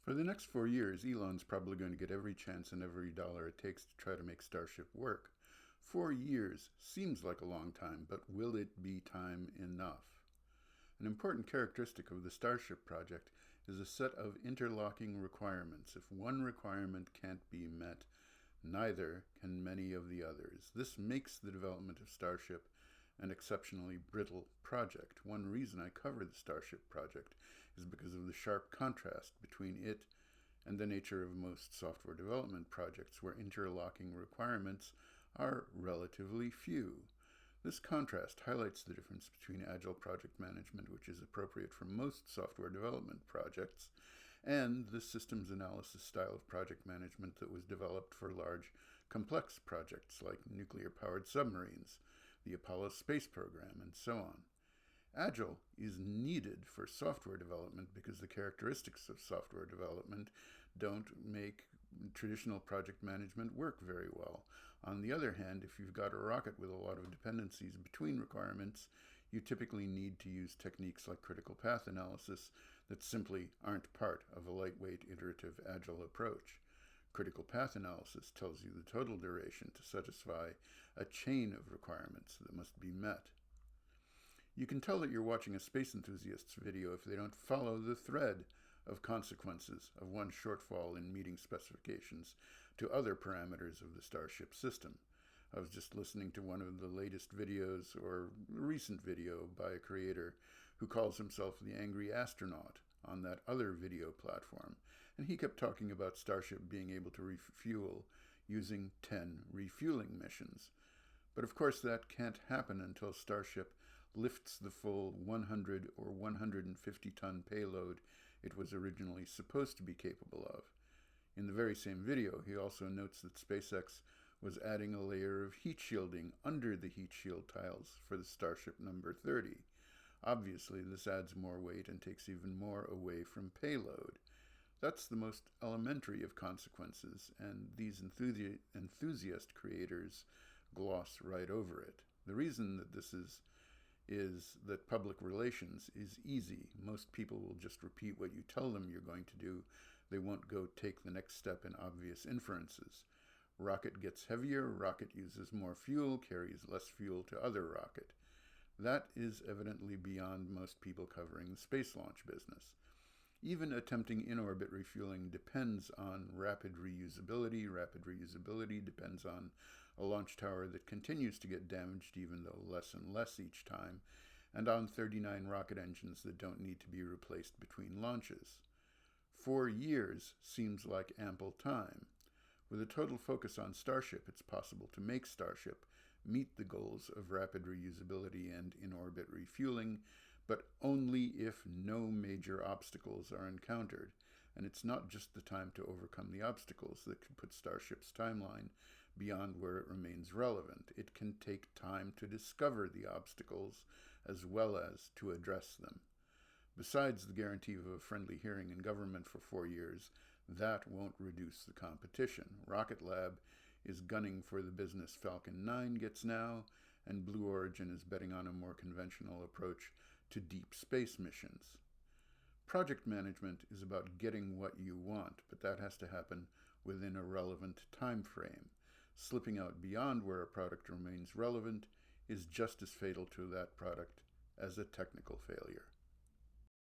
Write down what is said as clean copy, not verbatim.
For the next 4 years, Elon's probably going to get every chance and every dollar it takes to try to make Starship work. 4 years seems like a long time, but will it be time enough? An important characteristic of the Starship project is a set of interlocking requirements. If one requirement can't be met, neither can many of the others. This makes the development of Starship an exceptionally brittle project. One reason I cover the Starship project is because of the sharp contrast between it and the nature of most software development projects, where interlocking requirements are relatively few. This contrast highlights the difference between agile project management, which is appropriate for most software development projects, and the systems analysis style of project management that was developed for large, complex projects like nuclear-powered submarines, the Apollo space program, and so on. Agile is needed for software development because the characteristics of software development don't make traditional project management work very well. On the other hand, if you've got a rocket with a lot of dependencies between requirements, you typically need to use techniques like critical path analysis that simply aren't part of a lightweight, iterative, agile approach. Critical path analysis tells you the total duration to satisfy a chain of requirements that must be met. You can tell that you're watching a space enthusiast's video if they don't follow the thread of consequences of one shortfall in meeting specifications to other parameters of the Starship system. I was just listening to one of the latest videos, or a recent video, by a creator who calls himself the Angry Astronaut on that other video platform, and he kept talking about Starship being able to refuel using 10 refueling missions. But of course that can't happen until Starship lifts the full 100 or 150-ton payload it was originally supposed to be capable of. In the very same video, he also notes that SpaceX was adding a layer of heat shielding under the heat shield tiles for the Starship number 30. Obviously, this adds more weight and takes even more away from payload. That's the most elementary of consequences, and these enthusiast creators gloss right over it. The reason that this is that public relations is easy. Most people will just repeat what you tell them you're going to do. They won't go take the next step in obvious inferences. Rocket gets heavier, rocket uses more fuel, carries less fuel to other rocket. That is evidently beyond most people covering the space launch business. Even attempting in-orbit refueling depends on rapid reusability. Rapid reusability depends on a launch tower that continues to get damaged, even though less and less each time, and on 39 rocket engines that don't need to be replaced between launches. 4 years seems like ample time. With a total focus on Starship, it's possible to make Starship meet the goals of rapid reusability and in-orbit refueling, but only if no major obstacles are encountered. And it's not just the time to overcome the obstacles that can put Starship's timeline beyond where it remains relevant. It can take time to discover the obstacles as well as to address them. Besides the guarantee of a friendly hearing in government for 4 years, that won't reduce the competition. Rocket Lab is gunning for the business Falcon 9 gets now, and Blue Origin is betting on a more conventional approach to deep space missions. Project management is about getting what you want, but that has to happen within a relevant time frame. Slipping out beyond where a product remains relevant is just as fatal to that product as a technical failure.